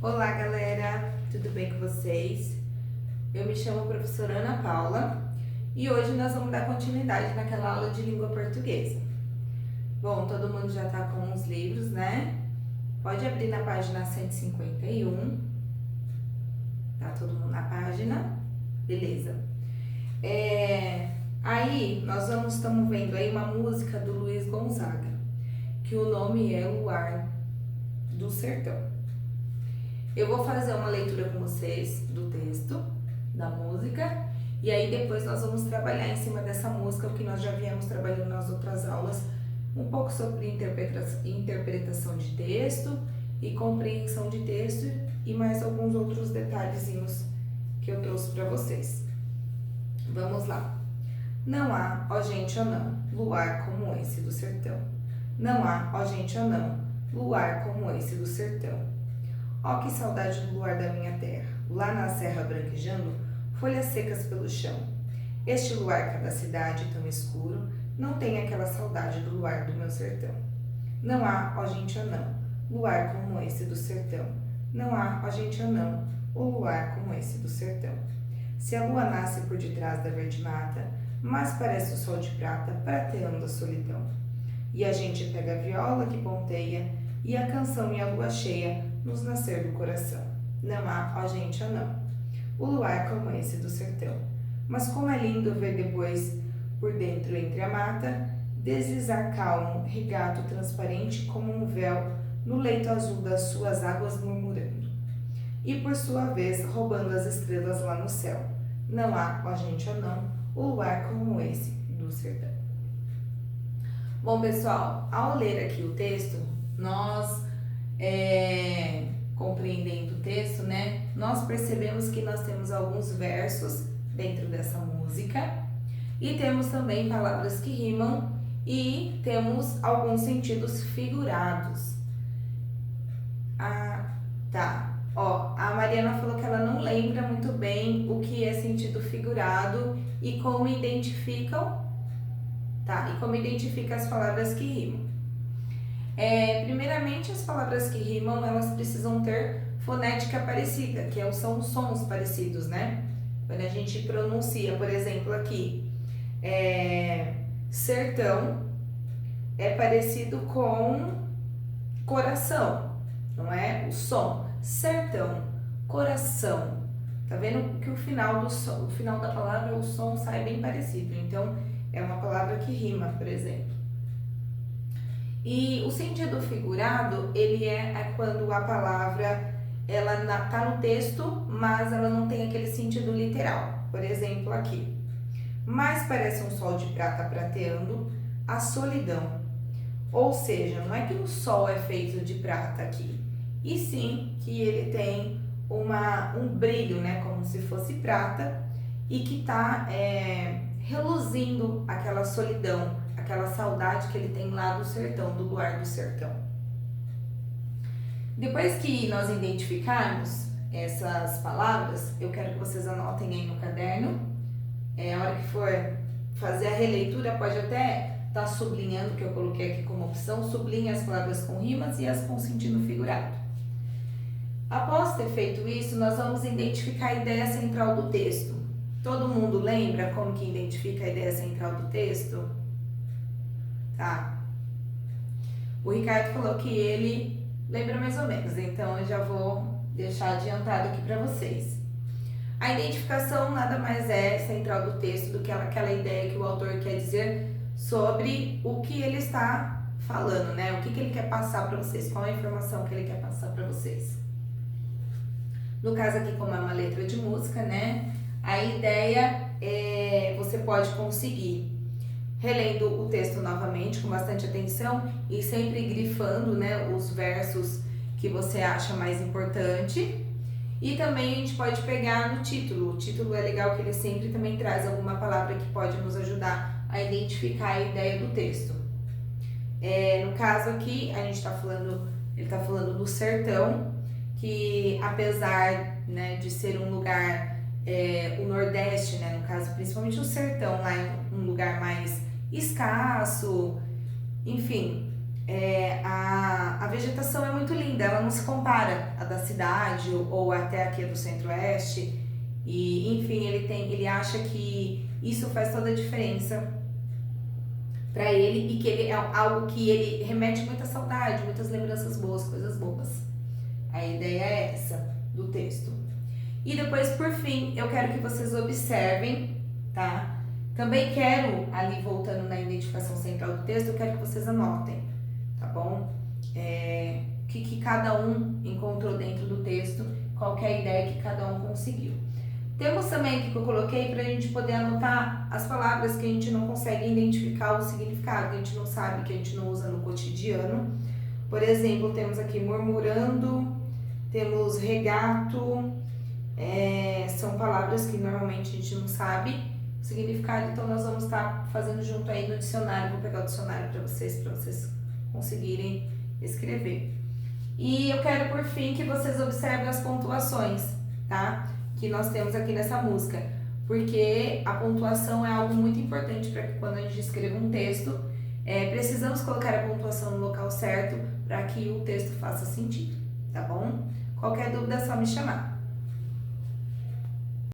Olá, galera, tudo bem com vocês? Eu me chamo professora Ana Paula e hoje nós vamos dar continuidade naquela aula de língua portuguesa. Bom, todo mundo já tá com os livros, né? Pode abrir na página 151. Tá todo mundo na página? Beleza. Aí nós estamos vendo aí uma música do Luiz Gonzaga, que o nome é Luar do Sertão. Eu vou fazer uma leitura com vocês do texto, da música, e aí depois nós vamos trabalhar em cima dessa música, o que nós já viemos trabalhando nas outras aulas, um pouco sobre interpretação de texto e compreensão de texto e mais alguns outros detalhezinhos que eu trouxe para vocês. Vamos lá. Não há, ó gente, ó não, luar como esse do sertão. Não há, ó gente, ó não, luar como esse do sertão. Ó que saudade do luar da minha terra, lá na serra branquejando, folhas secas pelo chão. Este luar cá da cidade tão escuro, não tem aquela saudade do luar do meu sertão. Não há, ó gente, ó não, luar como esse do sertão. Não há, ó gente, ó não, o luar como esse do sertão. Se a lua nasce por detrás da verde mata, mas parece o sol de prata prateando a solidão. E a gente pega a viola que ponteia, e a canção e a lua cheia nos nascer do coração. Não há, ó gente, ó não, o luar como esse do sertão. Mas como é lindo ver depois, por dentro entre a mata, deslizar calmo, regato transparente como um véu, no leito azul das suas águas murmurando. E por sua vez, roubando as estrelas lá no céu. Não há, ó gente, ó não, o luar como esse do sertão. Bom, pessoal, ao ler aqui o texto, nós compreendendo o texto, né, nós percebemos que nós temos alguns versos dentro dessa música e temos também palavras que rimam e temos alguns sentidos figurados. Tá. Ó, a Mariana falou que ela não lembra muito bem o que é sentido figurado e como identificam, tá? E como identifica as palavras que rimam. Primeiramente, as palavras que rimam, elas precisam ter fonética parecida, que são sons parecidos, né? Quando a gente pronuncia, por exemplo, aqui, sertão é parecido com coração, não é? O som, sertão, coração. Tá vendo que o final da palavra, o som sai bem parecido. Então, é uma palavra que rima, por exemplo. E o sentido figurado, ele é quando a palavra ela tá no texto, mas ela não tem aquele sentido literal. Por exemplo, aqui. Mas parece um sol de prata prateando a solidão. Ou seja, não é que o sol é feito de prata aqui, e sim que ele tem um brilho, né, como se fosse prata, e que está reluzindo aquela solidão, aquela saudade que ele tem lá do sertão, do luar do sertão. Depois que nós identificarmos essas palavras, eu quero que vocês anotem aí no caderno. A hora que for fazer a releitura, pode até estar sublinhando, que eu coloquei aqui como opção, sublinhe as palavras com rimas e as com sentido figurado. Após ter feito isso, nós vamos identificar a ideia central do texto. Todo mundo lembra como que identifica a ideia central do texto? Tá. O Ricardo falou que ele lembra mais ou menos, então eu já vou deixar adiantado aqui para vocês. A identificação nada mais é central do texto do que aquela ideia que o autor quer dizer sobre o que ele está falando, né? O que ele quer passar para vocês, qual a informação que ele quer passar para vocês. No caso aqui, como é uma letra de música, né? A ideia você pode conseguir relendo o texto novamente com bastante atenção e sempre grifando, né, os versos que você acha mais importante. E também a gente pode pegar no título. O título é legal que ele sempre também traz alguma palavra que pode nos ajudar a identificar a ideia do texto. No caso aqui, ele está falando do sertão, que apesar, né, de ser um lugar, o Nordeste, né, no caso, principalmente o sertão, lá é um lugar mais escasso, enfim, a vegetação é muito linda, ela não se compara à da cidade ou até aqui do Centro-Oeste. E, enfim, ele acha que isso faz toda a diferença para ele e que ele é algo que ele remete muita saudade, muitas lembranças boas, coisas boas. A ideia é essa do texto. E depois, por fim, eu quero que vocês observem, tá? Também quero, ali voltando na identificação central do texto, eu quero que vocês anotem, tá bom? O que cada um encontrou dentro do texto, qual que é a ideia que cada um conseguiu. Temos também aqui que eu coloquei para a gente poder anotar as palavras que a gente não consegue identificar o significado, que a gente não sabe, que a gente não usa no cotidiano. Por exemplo, temos aqui murmurando, temos regato, são palavras que normalmente a gente não sabe o significado, então nós vamos estar fazendo junto aí no dicionário. Vou pegar o dicionário para vocês conseguirem escrever. E eu quero, por fim, que vocês observem as pontuações, tá? Que nós temos aqui nessa música, porque a pontuação é algo muito importante para que quando a gente escreva um texto, precisamos colocar a pontuação no local certo para que o texto faça sentido, tá bom? Qualquer dúvida é só me chamar.